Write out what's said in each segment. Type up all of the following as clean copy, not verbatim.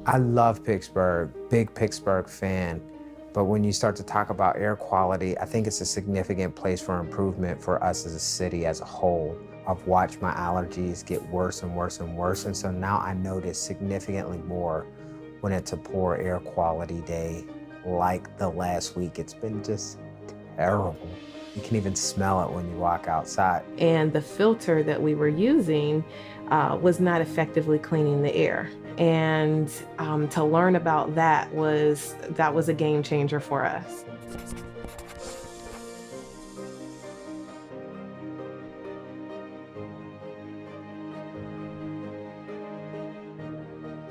I love Pittsburgh, big Pittsburgh fan. But when you start to talk about air quality, I think it's a significant place for improvement for us as a city as a whole. I've watched my allergies get worse and worse and worse, and so now I notice significantly more when it's a poor air quality day, like the last week. It's been just terrible. You can even smell it when you walk outside. And the filter that we were using was not effectively cleaning the air. And to learn about that was a game changer for us.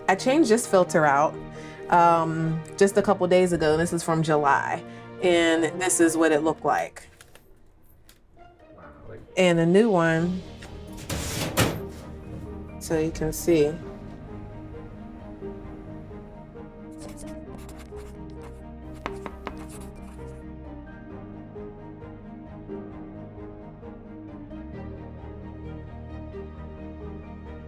I changed this filter out just a couple days ago. This is from July, and this is what it looked like. And a new one, so you can see.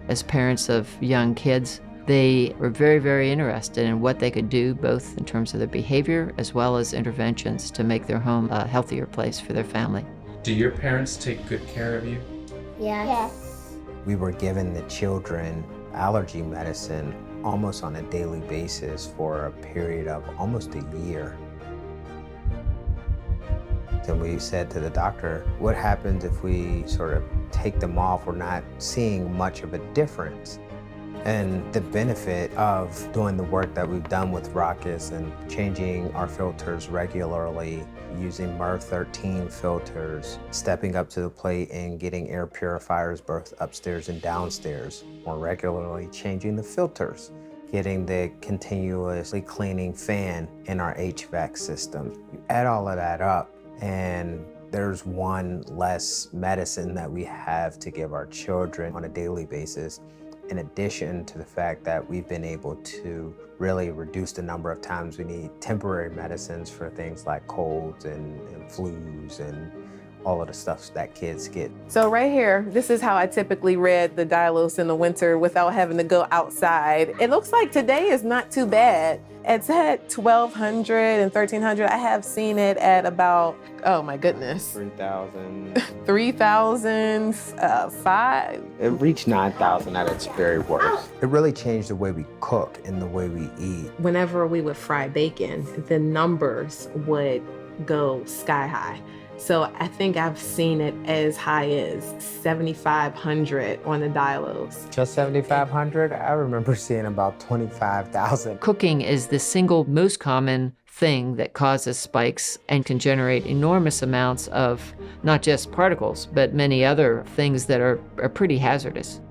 As parents of young kids, they were very, very interested in what they could do, both in terms of their behavior as well as interventions to make their home a healthier place for their family. Do your parents take good care of you? Yes. We were given the children allergy medicine almost on a daily basis for a period of almost a year. And we said to the doctor, what happens if we sort of take them off? We're not seeing much of a difference. And the benefit of doing the work that we've done with ROCIS and changing our filters regularly, using MERV 13 filters, stepping up to the plate and getting air purifiers both upstairs and downstairs, more regularly changing the filters, getting the continuously cleaning fan in our HVAC system. You add all of that up, and there's one less medicine that we have to give our children on a daily basis, in addition to the fact that we've been able to really reduce the number of times we need temporary medicines for things like colds and flus and all of the stuff that kids get. So right here, this is how I typically read the Dialos in the winter without having to go outside. It looks like today is not too bad. It's at 1,200 and 1,300. I have seen it at about, oh my goodness. 3,000. 3,000, 5. It reached 9,000 at its very worst. It really changed the way we cook and the way we eat. Whenever we would fry bacon, the numbers would go sky high. So I think I've seen it as high as 7,500 on the Dialos. Just 7,500? I remember seeing about 25,000. Cooking is the single most common thing that causes spikes and can generate enormous amounts of not just particles, but many other things that are pretty hazardous.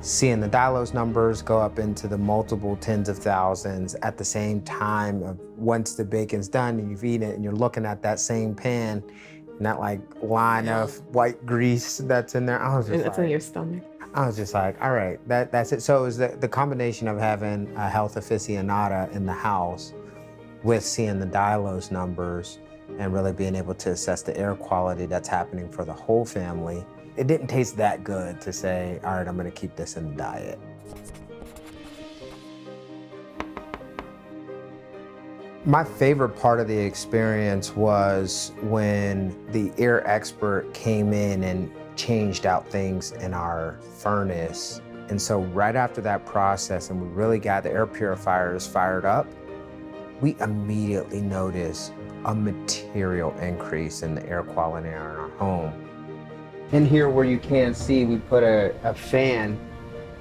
Seeing the Dialos numbers go up into the multiple tens of thousands at the same time of once the bacon's done and you've eaten it and you're looking at that same pan and that like line of white grease that's in there. I was just It's in your stomach. I was just like, all right, that's it. So it was the combination of having a health aficionada in the house with seeing the Dialos numbers and really being able to assess the air quality that's happening for the whole family. It didn't taste that good to say, all right, I'm gonna keep this in the diet. My favorite part of the experience was when the air expert came in and changed out things in our furnace. And so right after that process, and we really got the air purifiers fired up, we immediately noticed a material increase in the air quality in our home. In here where you can see, we put a fan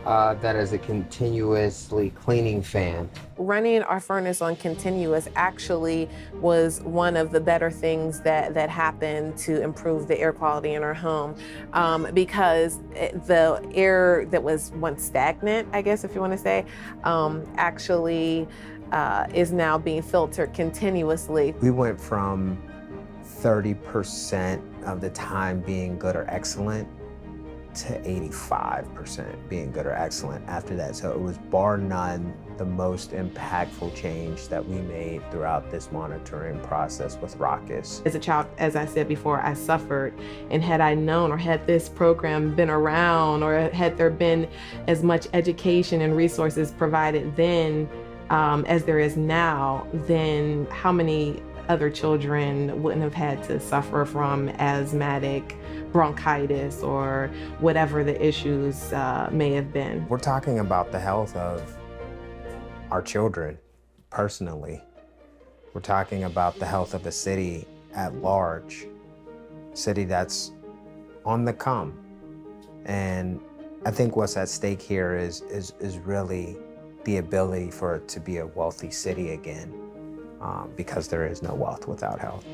that is a continuously cleaning fan. Running our furnace on continuous actually was one of the better things that happened to improve the air quality in our home, because the air that was once stagnant, I guess if you want to say, actually is now being filtered continuously. We went from 30% of the time being good or excellent to 85% being good or excellent after that. So it was bar none the most impactful change that we made throughout this monitoring process with ROCIS. As a child, as I said before, I suffered, and had I known, or had this program been around, or had there been as much education and resources provided then as there is now, then how many other children wouldn't have had to suffer from asthmatic bronchitis or whatever the issues may have been. We're talking about the health of our children personally. We're talking about the health of a city at large, a city that's on the come. And I think what's at stake here is really the ability for it to be a wealthy city again, because there is no wealth without health.